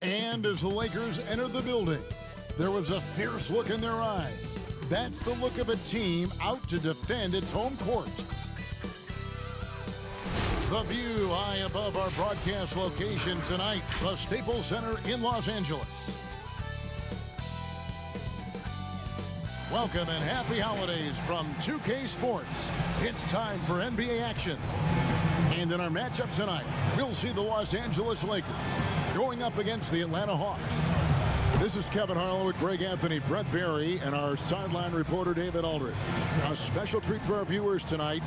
And as the Lakers entered the building, there was a fierce look in their eyes. That's the look of a team out to defend its home court. The view high above our broadcast location tonight, the Staples Center in Los Angeles. Welcome and happy holidays from 2K Sports. It's time for NBA action. And in our matchup tonight, we'll see the Los Angeles Lakers going up against the Atlanta Hawks. This is Kevin Harlow with Greg Anthony, Brett Berry, and our sideline reporter, David Aldridge. A special treat for our viewers tonight.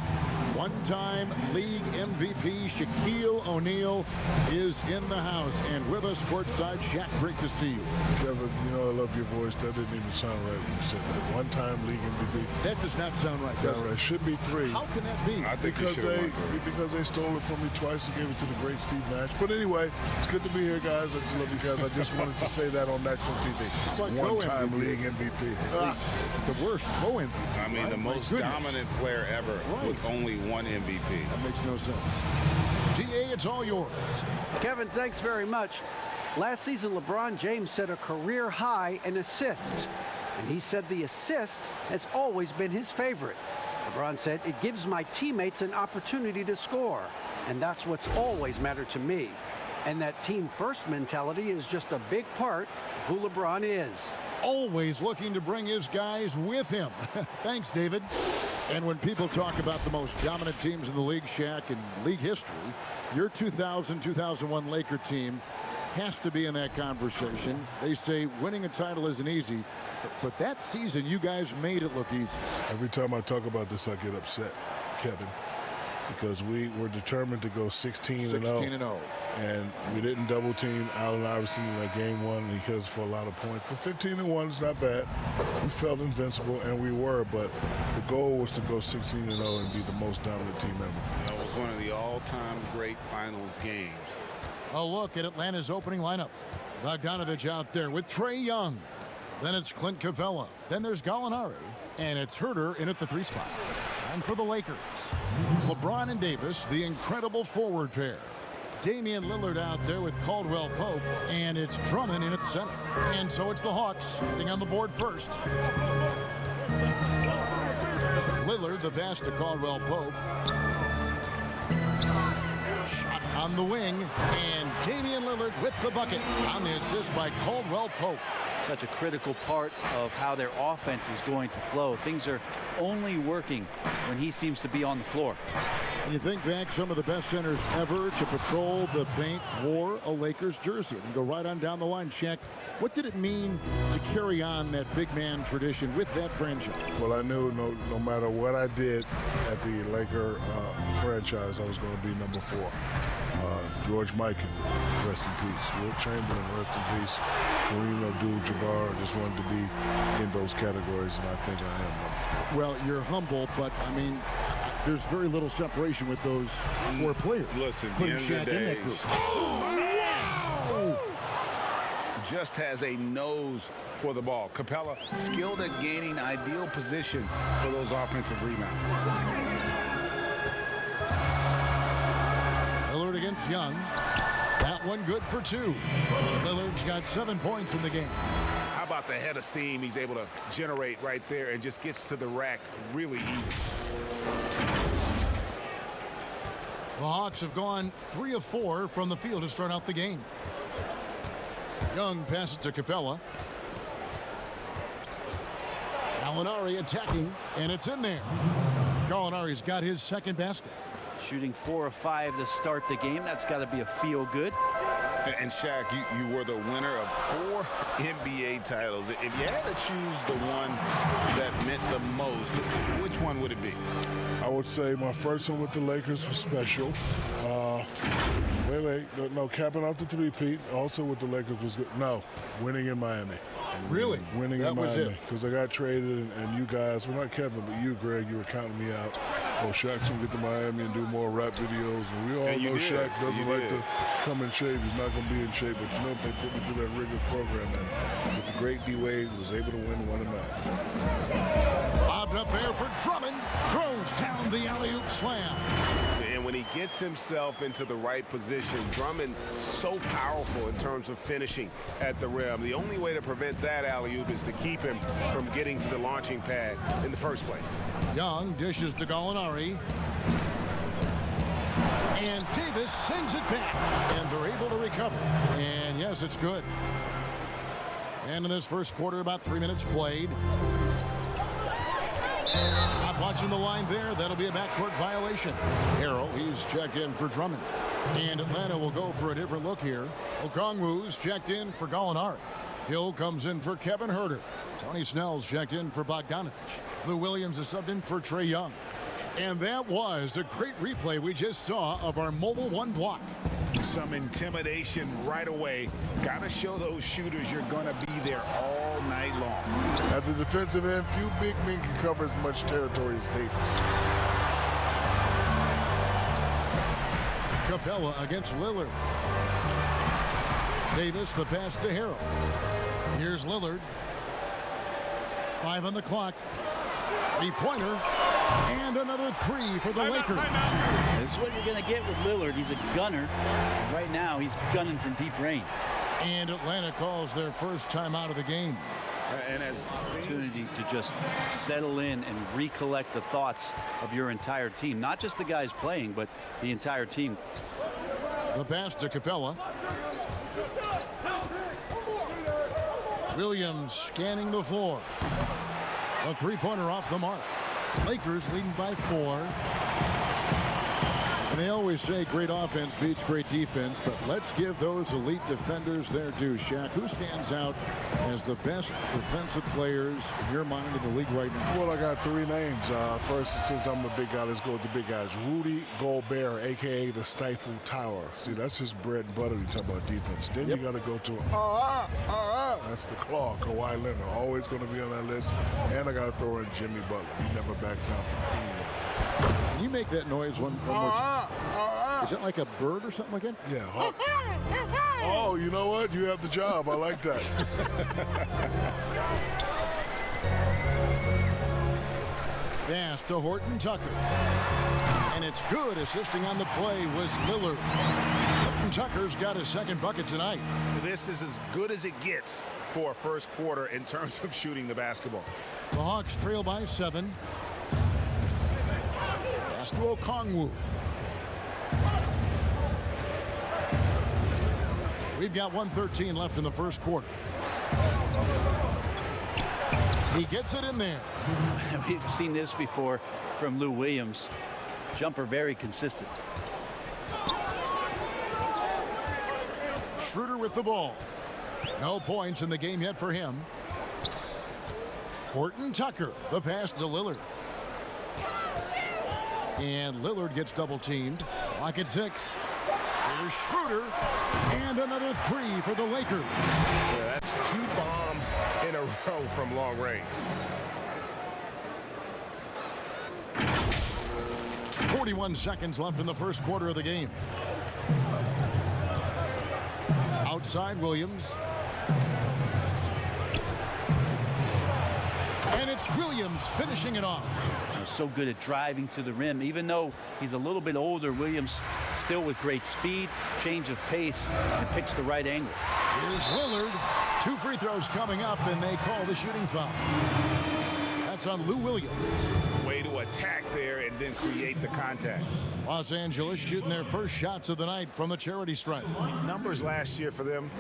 One-time league MVP Shaquille O'Neal is in the house. And with us courtside, Shaq, great to see you. Kevin, you know I love your voice. That didn't even sound right when you said that. One-time league MVP. That does not sound right, does it? It should be 3. How can that be? I think because they stole it from me twice and gave it to the great Steve Nash. But anyway, it's good to be here, guys. I just love you guys. I just wanted to say that on national TV. One-time league MVP. The worst co-MVP. I mean, the most dominant player ever with only one MVP. That makes no sense. DA, it's all yours. Kevin, thanks very much. Last season, LeBron James set a career high in assists. And he said the assist has always been his favorite. LeBron said, it gives my teammates an opportunity to score. And that's what's always mattered to me. And that team-first mentality is just a big part of who LeBron is. Always looking to bring his guys with him. Thanks, David. And when people talk about the most dominant teams in the league, Shaq, in league history, your 2000-2001 Laker team has to be in that conversation. They say winning a title isn't easy, but that season you guys made it look easy. Every time I talk about this, I get upset, Kevin, because we were determined to go 16-0. And we didn't double team Allen Iverson in that game 1, and he hit us for a lot of points. But 15-1 is not bad. We felt invincible, and we were, but the goal was to go 16-0 and be the most dominant team ever. That was one of the all-time great finals games. A look at Atlanta's opening lineup. Bogdanovich out there with Trae Young. Then it's Clint Capella. Then there's Gallinari. And it's Herter in at the 3 spot. And for the Lakers, LeBron and Davis, the incredible forward pair. Damian Lillard out there with Caldwell Pope, and it's Drummond in at center. And so it's the Hawks hitting on the board first. Lillard, the pass to Caldwell Pope. Shot on the wing, and Damian Lillard with the bucket on the assist by Caldwell Pope. Such a critical part of how their offense is going to flow. Things are only working when he seems to be on the floor. And you think back, some of the best centers ever to patrol the paint wore a Lakers jersey. And go right on down the line, Shaq. What did it mean to carry on that big man tradition with that franchise? Well, I knew no matter what I did at the Laker franchise, I was going to be number 4. George Mikan, rest in peace. Wilt Chamberlain, rest in peace. Kareem Abdul-Jabbar, I just wanted to be in those categories, and I think I am number 4. Well, you're humble, but, I mean, there's very little separation with those 4 players. Listen, putting Shaq in that group. Oh, just has a nose for the ball. Capella skilled at gaining ideal position for those offensive rebounds. Lillard against Young. That one good for 2. Lillard's got 7 points in the game. How about the head of steam he's able to generate right there and just gets to the rack really easy. The Hawks have gone 3 of 4 from the field to start out the game. Young passes to Capella. Gallinari attacking, and it's in there. Gallinari's got his second basket. Shooting 4 of 5 to start the game. That's got to be a feel-good. And Shaq, you were the winner of 4 NBA titles. If you had to choose the one that meant the most, which one would it be? I would say my first one with the Lakers was special. No, capping out the 3-peat. Also with the Lakers was good. No, winning in Miami. Really? Winning in Miami. Because I got traded, and you guys, well, not Kevin, but you, Greg, you were counting me out. Oh, Shaq's going to get to Miami and do more rap videos. And we all know Shaq doesn't like to come in shape. He's not going to be in shape. But, you know, they put me through that rigorous program. And with the great D-Wade, was able to win one in Miami. lobbed up there for Drummond. Throws down the alley-oop slam. And when he gets himself into the right position, Drummond so powerful in terms of finishing at the rim. The only way to prevent that alley-oop is to keep him from getting to the launching pad in the first place. Young dishes to Gallinari. And Davis sends it back. And they're able to recover. And yes, it's good. And in this first quarter, about 3 minutes played. Not watching the line there. That'll be a backcourt violation. Harrell, he's checked in for Drummond. And Atlanta will go for a different look here. Okongwu's checked in for Gallinari. Hill comes in for Kevin Huerter. Tony Snell's checked in for Bogdanovich. Lou Williams is subbed in for Trae Young. And that was a great replay we just saw of our mobile one block. Some intimidation right away. Got to show those shooters you're going to be there all night long. At the defensive end, few big men can cover as much territory as Davis. Capella against Lillard. Davis, the pass to Harrell. Here's Lillard. 5 on the clock. Three-pointer. And another 3 for the Lakers. This is what you're going to get with Lillard. He's a gunner. Right now, he's gunning from deep range. And Atlanta calls their first time out of the game. And as Opportunity to just settle in and recollect the thoughts of your entire team. Not just the guys playing, but the entire team. The pass to Capella. Williams scanning the floor. A three-pointer off the mark. Lakers leading by 4. And they always say great offense beats great defense, but let's give those elite defenders their due. Shaq, who stands out as the best defensive players in your mind in the league right now? Well, I got 3 names. First, since I'm a big guy, let's go with the big guys. Rudy Gobert, a.k.a. the Stifle Tower. See, that's his bread and butter. You talk about defense. Then you got to go to, that's the claw. Kawhi Leonard, always going to be on that list. And I got to throw in Jimmy Butler. He never backs down from anyone. Can you make that noise one more time? Is that like a bird or something like that? Yeah. Oh, you know what? You have the job. I like that. Pass to Horton Tucker. And it's good. Assisting on the play was Lillard. Horton Tucker's got his second bucket tonight. this is as good as it gets for a first quarter in terms of shooting the basketball. The Hawks trail by 7. Pass to Okongwu. We've got 1:13 left in the first quarter. He gets it in there. We've seen this before from Lou Williams. Jumper very consistent. Schroeder with the ball. No points in the game yet for him. Horton Tucker, the pass to Lillard. And Lillard gets double teamed. Clock at 6. Here's Schroeder. And another 3 for the Lakers. Yeah, that's 2 bombs in a row from long range. 41 seconds left in the first quarter of the game. Outside Williams. And it's Williams finishing it off. So good at driving to the rim. Even though he's a little bit older, Williams still with great speed, change of pace, and picks the right angle. Here's Lillard. 2 free throws coming up, and they call the shooting foul. That's on Lou Williams. Way to attack there and then create the contact. Los Angeles shooting their first shots of the night from the charity stripe. Numbers last year for them,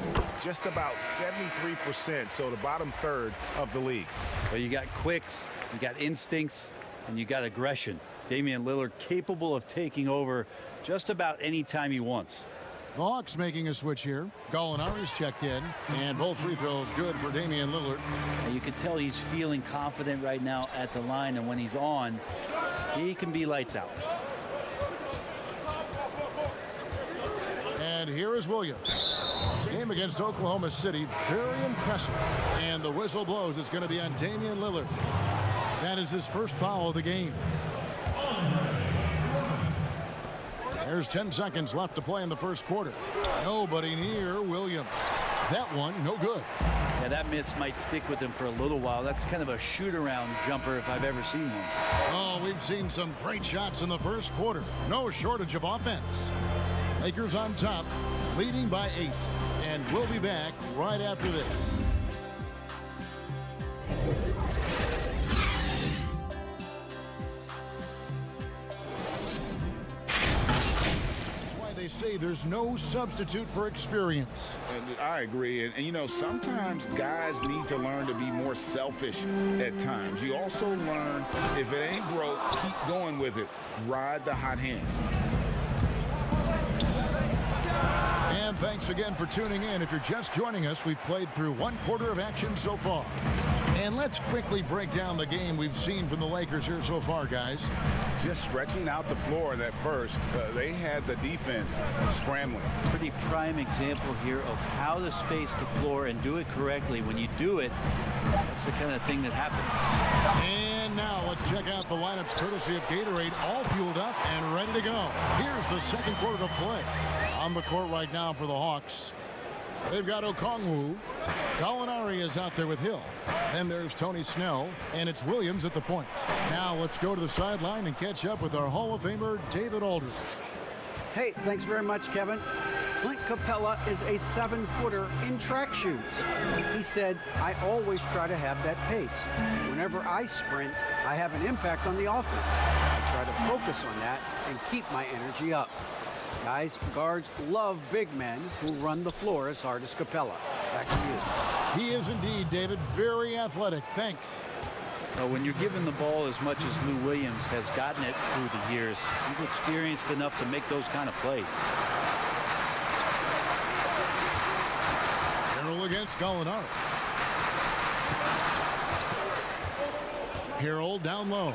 just about 73%, so the bottom third of the league. But you got quicks, you got instincts, and you got aggression. Damian Lillard capable of taking over just about any time he wants. The Hawks making a switch here. Gallinari's checked in, and both free throws good for Damian Lillard. And you can tell he's feeling confident right now at the line, and when he's on, he can be lights out. And here is Williams. Game against Oklahoma City, very impressive. And the whistle blows. It's going to be on Damian Lillard. That is his first foul of the game. There's 10 seconds left to play in the first quarter. Nobody near Williams. That one, no good. Yeah, that miss might stick with him for a little while. That's kind of a shoot-around jumper if I've ever seen one. Oh, we've seen some great shots in the first quarter. No shortage of offense. Lakers on top, leading by 8. And we'll be back right after this. They say there's no substitute for experience. And I agree. And, you know, sometimes guys need to learn to be more selfish at times. You also learn, if it ain't broke, keep going with it. Ride the hot hand. And thanks again for tuning in. If you're just joining us, we've played through 1 quarter of action so far. And let's quickly break down the game we've seen from the Lakers here so far, guys. Just stretching out the floor that first, they had the defense scrambling. Pretty prime example here of how to space the floor and do it correctly. When you do it, that's the kind of thing that happens. And now let's check out the lineups courtesy of Gatorade, all fueled up and ready to go. Here's the second quarter of play. On the court right now for the Hawks. They've got Okongwu. Gallinari is out there with Hill. Then there's Tony Snell, and it's Williams at the point. Now let's go to the sideline and catch up with our Hall of Famer, David Aldridge. Hey, thanks very much, Kevin. Clint Capella is a 7-footer in track shoes. He said, I always try to have that pace. Whenever I sprint, I have an impact on the offense. I try to focus on that and keep my energy up. Guys, guards love big men who run the floor as hard as Capella. Back to you. He is indeed, David, very athletic. Thanks. When you're given the ball as much as Lou Williams has gotten it through the years, he's experienced enough to make those kind of plays. Harrell against Gallinari. Harrell down low.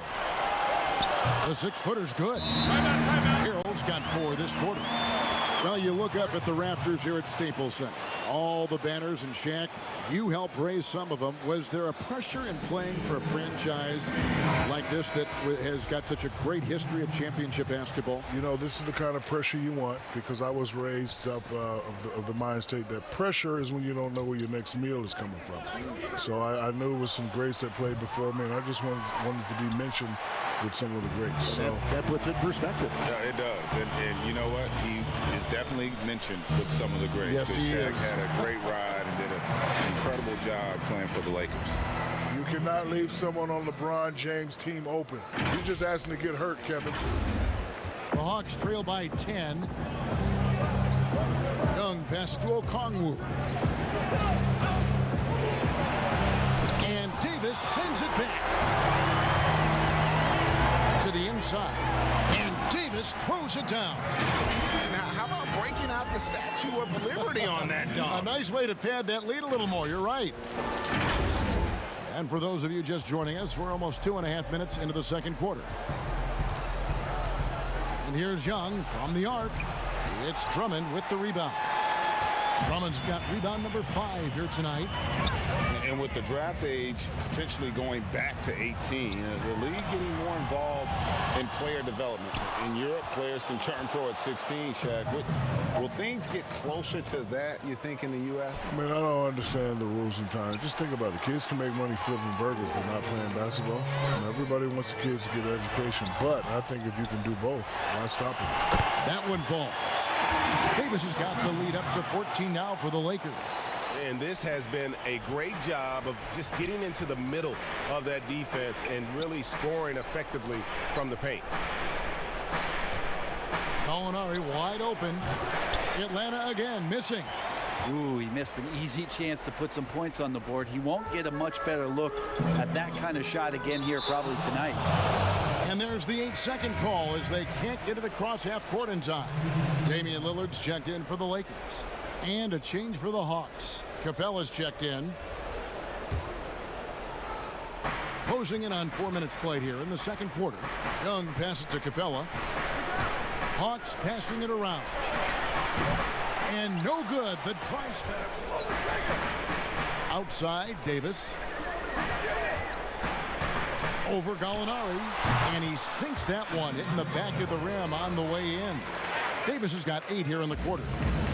The 6-footer's good. Harrell's got 4 this quarter. Well, you look up at the rafters here at Staples Center. All the banners and Shaq, you helped raise some of them. Was there a pressure in playing for a franchise like this that has got such a great history of championship basketball? You know, this is the kind of pressure you want, because I was raised up of the mind state that pressure is when you don't know where your next meal is coming from. So I knew it was some greats that played before me, and I just wanted to be mentioned with some of the greats. So that puts it in perspective. Yeah, it does. And you know what? He is definitely mentioned with some of the greats. Yes, he Shaq is. had a great ride and did an incredible job playing for the Lakers. you cannot leave someone on LeBron James' team open. You're just asking to get hurt, Kevin. The Hawks trail by 10. Young pass to Okongwu. And Davis sends it back to the inside. And Davis throws it down. Now, how about breaking out the Statue of Liberty on that dunk? A nice way to pad that lead a little more. You're right. And for those of you just joining us, we're almost 2.5 minutes into the second quarter. And here's Young from the arc. It's Drummond with the rebound. Drummond's got rebound number 5 here tonight. And with the draft age potentially going back to 18, the league getting more involved in player development. In Europe, players can turn pro at 16, Shaq. Will things get closer to that, you think, in the U.S.? I mean, I don't understand the rules sometimes. Just think about it. Kids can make money flipping burgers but not playing basketball. And everybody wants the kids to get an education. But I think if you can do both, why stop them? That one falls. Davis has got the lead up to 14 now for the Lakers. And this has been a great job of just getting into the middle of that defense and really scoring effectively from the paint. Gallinari wide open. Atlanta again missing. Ooh, he missed an easy chance to put some points on the board. He won't get a much better look at that kind of shot again here probably tonight. And there's the 8-second call as they can't get it across half court in time. Damian Lillard's checked in for the Lakers. And a change for the Hawks. Capella's checked in. Closing in on 4 minutes played here in the second quarter. Young passes to Capella. Hawks passing it around. And no good. The try spell. Outside, Davis. Over Gallinari. And he sinks that one, hitting the back of the rim on the way in. Davis has got 8 here in the quarter.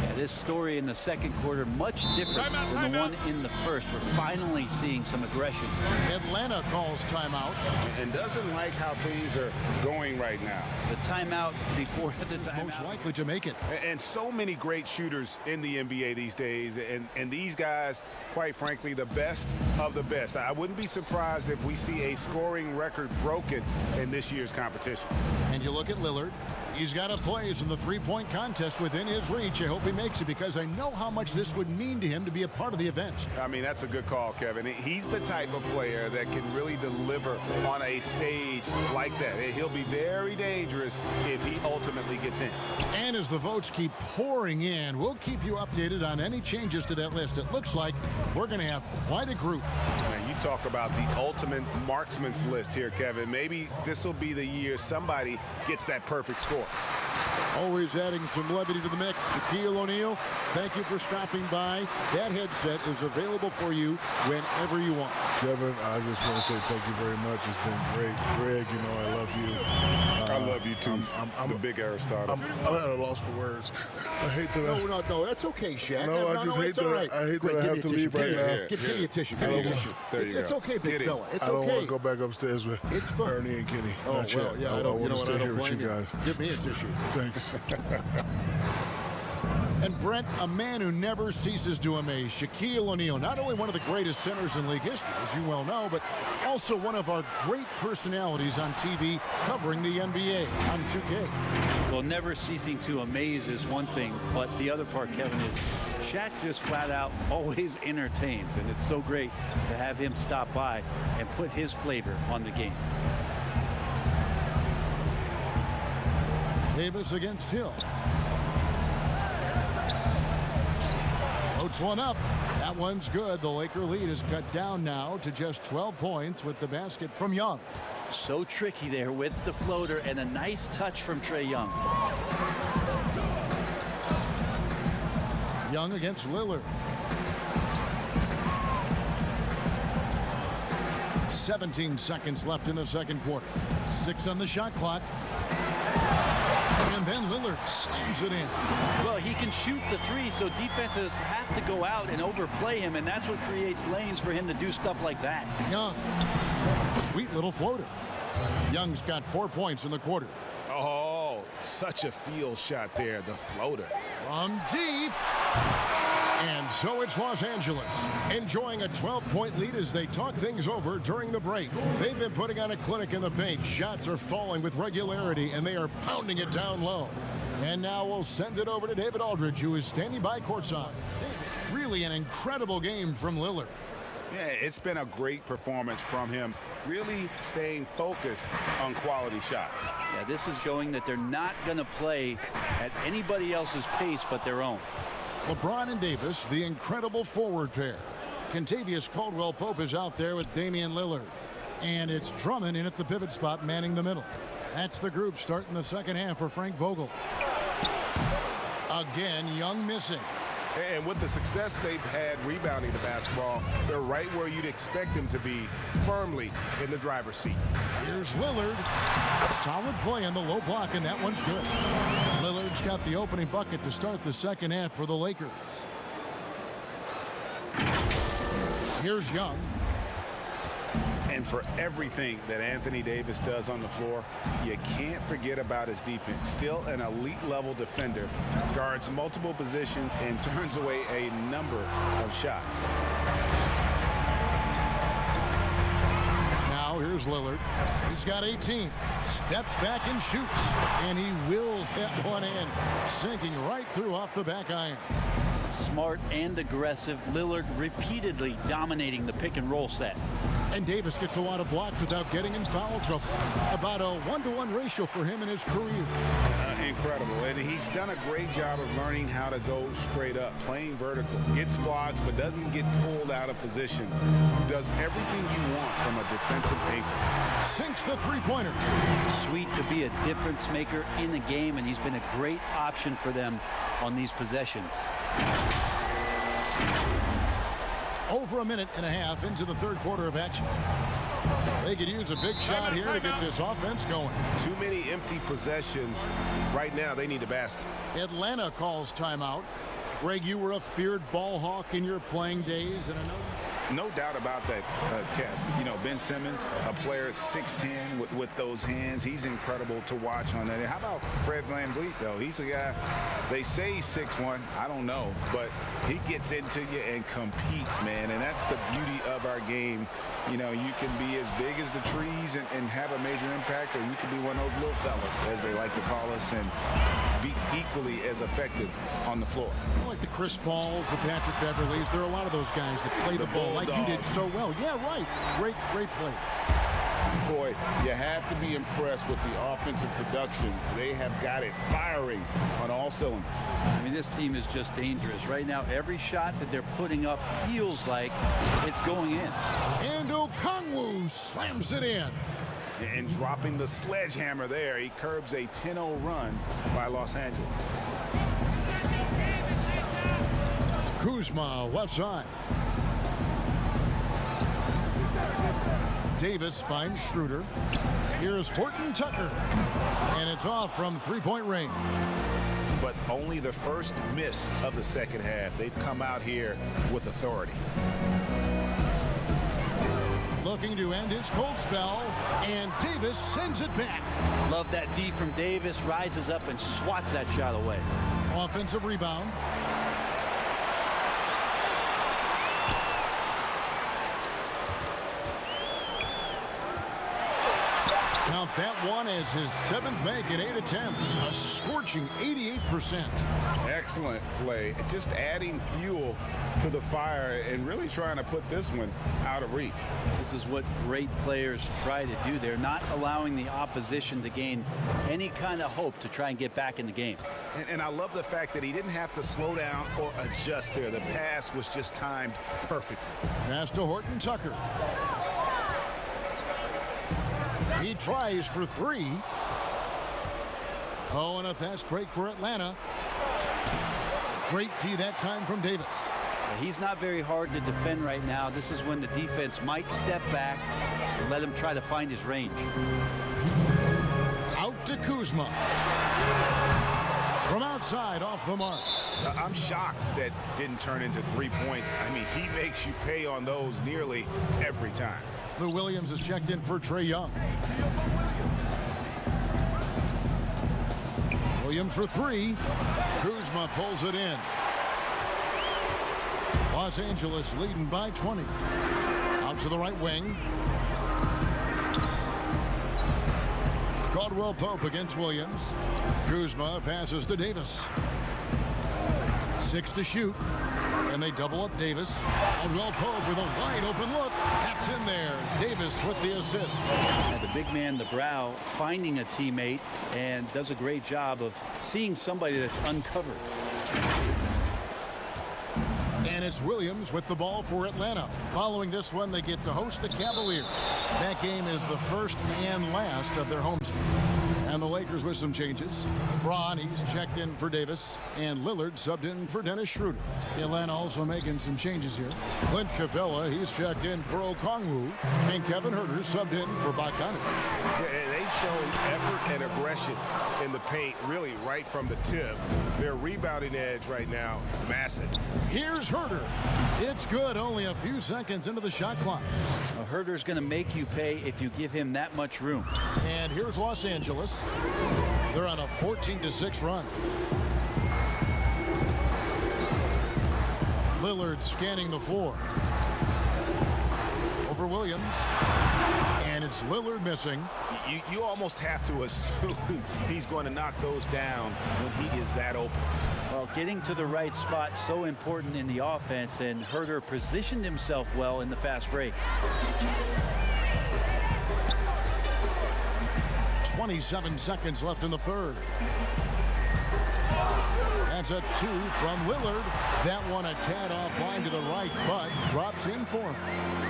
Yeah, This story in the second quarter, much different than the one in the first. We're finally seeing some aggression. Atlanta calls timeout. And doesn't like how things are going right now. The timeout before the timeout. Most likely to make it. And so many great shooters in the NBA these days. And these guys, quite frankly, the best of the best. I wouldn't be surprised if we see a scoring record broken in this year's competition. And you look at Lillard. He's got a place in the three-point contest within his reach. I hope he makes it because I know how much this would mean to him to be a part of the event. I mean, that's a good call, Kevin. He's the type of player that can really deliver on a stage like that. He'll be very dangerous if he ultimately gets in. And as the votes keep pouring in, we'll keep you updated on any changes to that list. It looks like we're going to have quite a group. Man, you talk about the ultimate marksman's list here, Kevin. Maybe this will be the year somebody gets that perfect score. Always adding some levity to the mix. Shaquille O'Neal, thank you for stopping by. That headset is available for you whenever you want. Kevin, I just want to say thank you very much. It's been great. Greg, you know I love you. I love you too. I'm the big Aristotle. I'm at a loss for words. I hate that. No, that's okay, Shaq. No, I just hate that. Right. I hate that I have to leave right now. Give me a tissue. Give me a tissue. It's okay, big fella. It's I don't okay. want to go back upstairs with Ernie and Kenny. Oh, Not well, yet. yeah, I don't want to stay here with you guys. Give me a tissue. Thanks. And Brent, a man who never ceases to amaze, Shaquille O'Neal, not only one of the greatest centers in league history, as you well know, but also one of our great personalities on TV covering the NBA on 2K. Well, never ceasing to amaze is one thing, but the other part, Kevin, is Shaq just flat out always entertains, and it's so great to have him stop by and put his flavor on the game. Davis against Hill. Floats one up. That one's good. The Laker lead is cut down now to just 12 points with the basket from Young. So tricky there with the floater and a nice touch from Trae Young. Young against Lillard. 17 seconds left in the second quarter. 6 on the shot clock. And then Lillard slams it in. Well, he can shoot the three, so defenses have to go out and overplay him, and that's what creates lanes for him to do stuff like that. Young. Sweet little floater. Young's got 4 points in the quarter. Oh, such a field shot there, the floater. From deep. And so it's Los Angeles, enjoying a 12-point lead as they talk things over during the break. They've been putting on a clinic in the paint. Shots are falling with regularity, and they are pounding it down low. And now we'll send it over to David Aldridge, who is standing by courtside. Really an incredible game from Lillard. Yeah, it's been a great performance from him, really staying focused on quality shots. Yeah, this is showing that they're not going to play at anybody else's pace but their own. LeBron and Davis, the incredible forward pair. Kentavious Caldwell-Pope is out there with Damian Lillard. And it's Drummond in at the pivot spot, manning the middle. That's the group starting the second half for Frank Vogel. Again, Young missing. And with the success they've had rebounding the basketball, they're right where you'd expect them to be, firmly in the driver's seat. Here's Lillard. Solid play on the low block, and that one's good. Lillard's got the opening bucket to start the second half for the Lakers. Here's Young. And for everything that Anthony Davis does on the floor, you can't forget about his defense. Still an elite level defender, guards multiple positions and turns away a number of shots. Now here's Lillard. He's got 18. Steps back and shoots. And he wills that one in, sinking right through off the back iron. Smart and aggressive. Lillard repeatedly dominating the pick and roll set. And Davis gets a lot of blocks without getting in foul trouble. About a 1-to-1 ratio for him in his career. Incredible. And he's done a great job of learning how to go straight up, playing vertical. Gets blocks, but doesn't get pulled out of position. Does everything you want from a defensive angle. Sinks the three-pointer. Sweet to be a difference maker in the game, and he's been a great option for them on these possessions. Over a minute and a half into the third quarter of action. They could use a big shot here to get this offense going. Too many empty possessions. Right now, they need a basket. Atlanta calls timeout. Greg, you were a feared ball hawk in your playing days, and I know. No doubt about that, Kev. You know, Ben Simmons, a player at 6'10" with those hands. He's incredible to watch on that. And how about Fred VanVleet, though? He's a guy, they say he's 6'1". I don't know. But he gets into you and competes, man. And that's the beauty of our game. You know, you can be as big as the trees and have a major impact, or you can be one of those little fellas, as they like to call us, and be equally as effective on the floor. Like the Chris Pauls, the Patrick Beverleys, there are a lot of those guys that play the ball like you did so well. Yeah, right. Great play. Boy, you have to be impressed with the offensive production. They have got it firing on all cylinders. I mean, this team is just dangerous. Right now, every shot that they're putting up feels like it's going in. And Okongwu slams it in. And dropping the sledgehammer there, he curbs a 10-0 run by Los Angeles. Kuzma, left side. Davis finds Schroeder. Here's Horton Tucker. And it's off from three-point range. But only the first miss of the second half. They've come out here with authority. Looking to end his cold spell, and Davis sends it back. Love that D from Davis. Rises up and swats that shot away. Offensive rebound. Count that one as his 7th make in 8 attempts. A scorching 88%. Excellent play. Just adding fuel to the fire and really trying to put this one out of reach. This is what great players try to do. They're not allowing the opposition to gain any kind of hope to try and get back in the game. And I love the fact that he didn't have to slow down or adjust there. The pass was just timed perfectly. Pass to Horton Tucker. He tries for 3. Oh, and a fast break for Atlanta. Great D that time from Davis. He's not very hard to defend right now. This is when the defense might step back and let him try to find his range. Out to Kuzma. From outside, off the mark. I'm shocked that didn't turn into 3 points. I mean, he makes you pay on those nearly every time. Lou Williams is checked in for Trae Young. Williams for 3. Kuzma pulls it in. Los Angeles leading by 20. Out to the right wing. Caldwell Pope against Williams. Kuzma passes to Davis. 6 to shoot. And they double up Davis. Caldwell Pope with a wide open look. That's in there. Davis with the assist. And the big man, the brow, finding a teammate and does a great job of seeing somebody that's uncovered. And it's Williams with the ball for Atlanta. Following this one, they get to host the Cavaliers. That game is the first and last of their homestand. And the Lakers with some changes. Braun, he's checked in for Davis. And Lillard subbed in for Dennis Schroeder. Atlanta also making some changes here. Clint Capella, he's checked in for Okongwu. And Kevin Huerter subbed in for Bogdanovich. They've shown effort and aggression in the paint, really right from the tip. Their rebounding edge right now, massive. Here's Huerter. It's good, only a few seconds into the shot clock. Now, Huerter's going to make you pay if you give him that much room. And here's Los Angeles. They're on a 14-6 run. Lillard scanning the floor. Over Williams. And it's Lillard missing. You almost have to assume he's going to knock those down when he is that open. Well, getting to the right spot so important in the offense, and Huerter positioned himself well in the fast break. 27 seconds left in the third. That's a 2 from Lillard. That one a tad offline to the right, but drops in for him.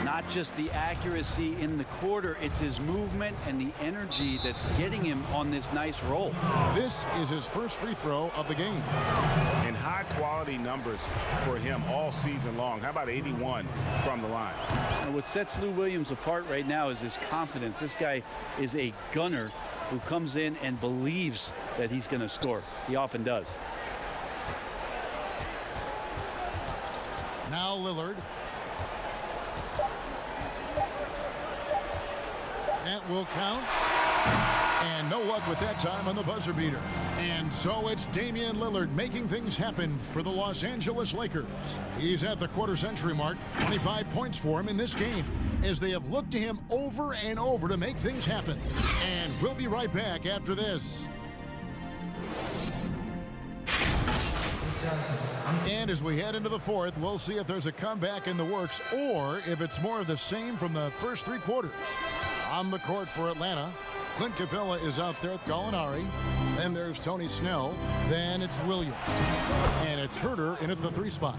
Not just the accuracy in the quarter, it's his movement and the energy that's getting him on this nice roll. This is his first free throw of the game. And high-quality numbers for him all season long. How about 81 from the line? And what sets Lou Williams apart right now is his confidence. This guy is a gunner who comes in and believes that he's going to score. He often does. Now Lillard. That will count. And no luck with that time on the buzzer beater. And so it's Damian Lillard making things happen for the Los Angeles Lakers. He's at the quarter-century mark. 25 points for him in this game, as they have looked to him over and over to make things happen. And we'll be right back after this. And as we head into the fourth, we'll see if there's a comeback in the works or if it's more of the same from the first three quarters. On the court for Atlanta, Clint Capella is out there with Gallinari. Then there's Tony Snell. Then it's Williams. And it's Herter in at the 3 spot.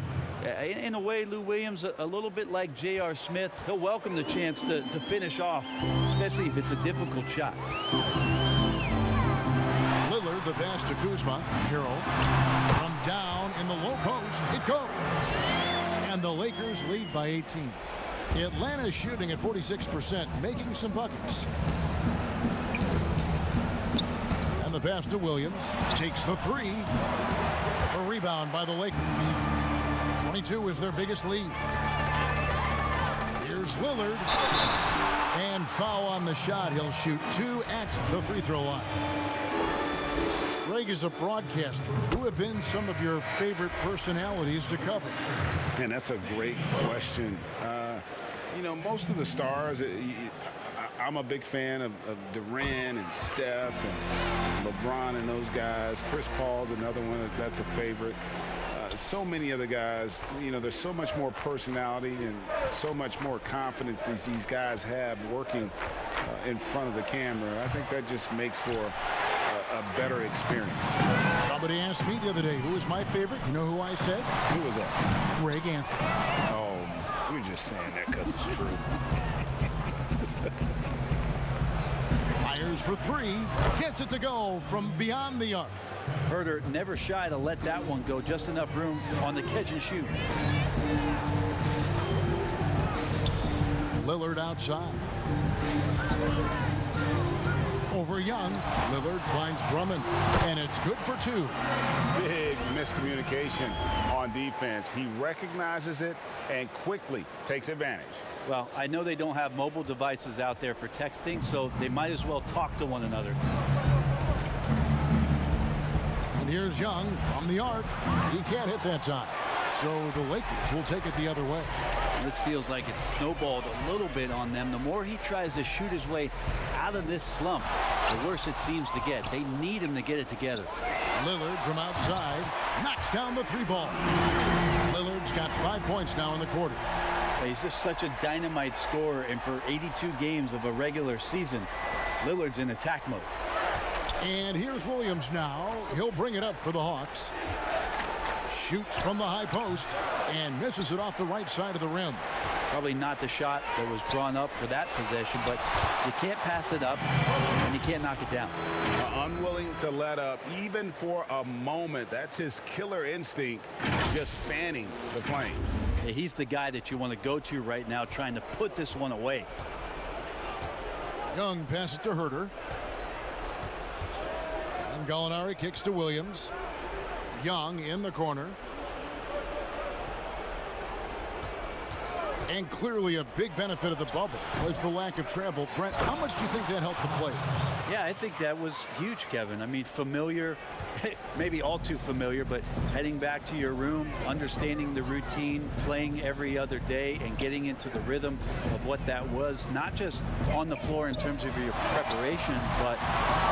In a way, Lou Williams, a little bit like J.R. Smith, he'll welcome the chance to finish off, especially if it's a difficult shot. Lillard, the pass to Kuzma. Hero from down in the low post. It goes. And the Lakers lead by 18. Atlanta shooting at 46%, making some buckets. And the pass to Williams. Takes the 3. A rebound by the Lakers. 22 is their biggest lead. Here's Lillard. And foul on the shot. He'll shoot 2 at the free throw line. Greg, as a broadcaster, who have been some of your favorite personalities to cover? Man, that's a great question. You know, most of the stars, I'm a big fan of Durant and Steph and LeBron and those guys. Chris Paul's another one that's a favorite. So many other guys, you know, there's so much more personality and so much more confidence these guys have working in front of the camera. I think that just makes for a better experience. Somebody asked me the other day, who was my favorite? You know who I said? Who was that? Greg Anthony. Oh, you're just saying that because it's true. Fires for 3. Gets it to go from beyond the arc. Herter never shy to let that one go. Just enough room on the catch and shoot. Lillard outside. Over Young. Lillard finds Drummond. And it's good for 2. Big miscommunication on defense. He recognizes it and quickly takes advantage. Well, I know they don't have mobile devices out there for texting, so they might as well talk to one another. And here's Young from the arc. He can't hit that time. So the Lakers will take it the other way. This feels like it's snowballed a little bit on them. The more he tries to shoot his way out of this slump, the worse it seems to get. They need him to get it together. Lillard from outside knocks down the 3 ball. Lillard's got 5 points now in the quarter. He's just such a dynamite scorer, and for 82 games of a regular season, Lillard's in attack mode. And here's Williams now. He'll bring it up for the Hawks. Shoots from the high post and misses it off the right side of the rim. Probably not the shot that was drawn up for that possession, but you can't pass it up and you can't knock it down. Unwilling to let up even for a moment. That's his killer instinct, just fanning the flame. Yeah, he's the guy that you want to go to right now, trying to put this one away. Young passes to Herter. And Gallinari kicks to Williams. Young in the corner. And clearly a big benefit of the bubble was the lack of travel. Brent, how much do you think that helped the players? Yeah, I think that was huge, Kevin. I mean, familiar, maybe all too familiar, but heading back to your room, understanding the routine, playing every other day, and getting into the rhythm of what that was, not just on the floor in terms of your preparation, but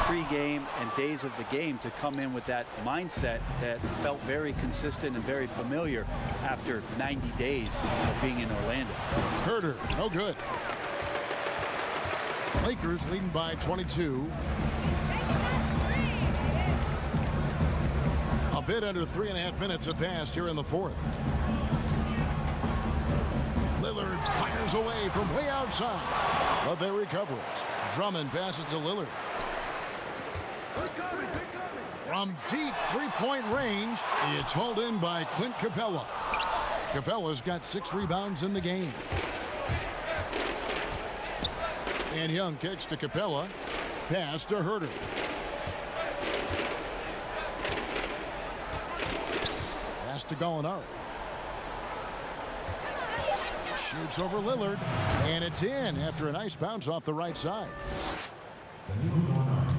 pre-game and days of the game, to come in with that mindset that felt very consistent and very familiar after 90 days of being in Orlando. Herter, no good. Lakers leading by 22. A bit under 3.5 minutes have passed here in the fourth. Lillard fires away from way outside, but they recover it. Drummond passes to Lillard. From deep three-point range, it's hauled in by Clint Capella. Capella's got 6 rebounds in the game. And Young kicks to Capella. Pass to Herter. Pass to Gallinari. Shoots over Lillard, and it's in after a nice bounce off the right side.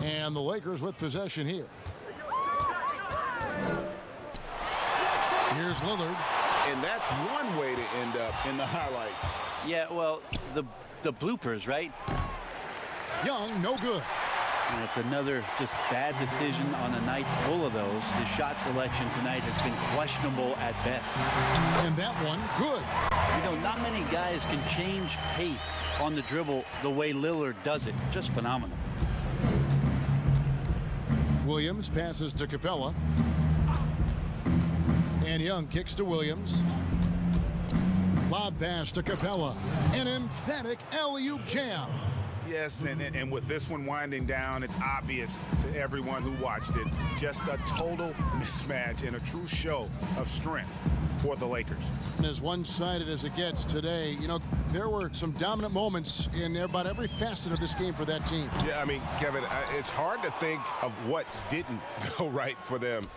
And the Lakers with possession here. Here's Lillard. And that's one way to end up in the highlights. Yeah, well, the bloopers, right? Young, no good. And it's another just bad decision on a night full of those. His shot selection tonight has been questionable at best. And that one, good. You know, not many guys can change pace on the dribble the way Lillard does it. Just phenomenal. Williams passes to Capella. And Young kicks to Williams. Lob pass to Capella. An emphatic alley-oop jam. Yes, and with this one winding down, it's obvious to everyone who watched it. Just a total mismatch and a true show of strength for the Lakers. As one-sided as it gets today, you know, there were some dominant moments in about every facet of this game for that team. Yeah, I mean, Kevin, it's hard to think of what didn't go right for them.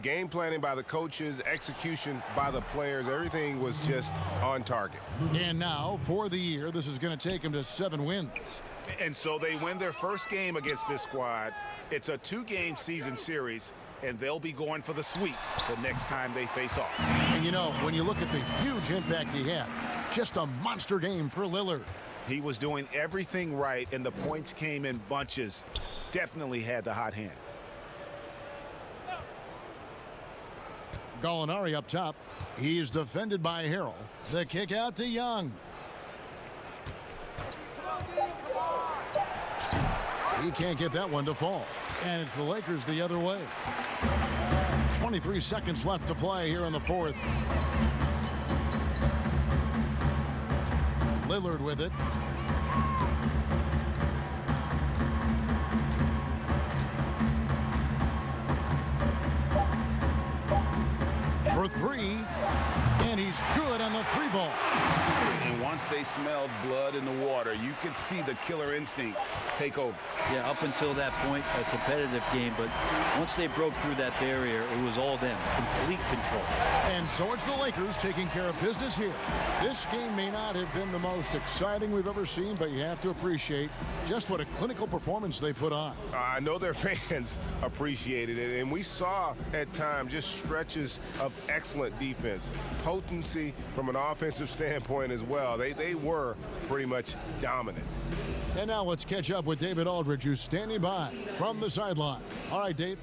Game planning by the coaches, execution by the players, everything was just on target. And now, for the year, this is going to take them to 7 wins. And so they win their first game against this squad. It's a 2-game season series, and they'll be going for the sweep the next time they face off. And you know, when you look at the huge impact he had, just a monster game for Lillard. He was doing everything right, and the points came in bunches. Definitely had the hot hand. Gallinari up top. He's defended by Harrell. The kick out to Young. He can't get that one to fall. And it's the Lakers the other way. 23 seconds left to play here in the fourth. Lillard with it. For 3. And he's good on the 3-ball. And once they smelled blood in the water, you could see the killer instinct take over. Yeah, up until that point, a competitive game, but once they broke through that barrier, it was all them. Complete control. And so it's the Lakers taking care of business here. This game may not have been the most exciting we've ever seen, but you have to appreciate just what a clinical performance they put on. I know their fans appreciated it, and we saw at times just stretches of excellent defense. Potency from an offensive standpoint as well. They were pretty much dominant. And now let's catch up with David Aldridge, who's standing by from the sideline. All right, Dave.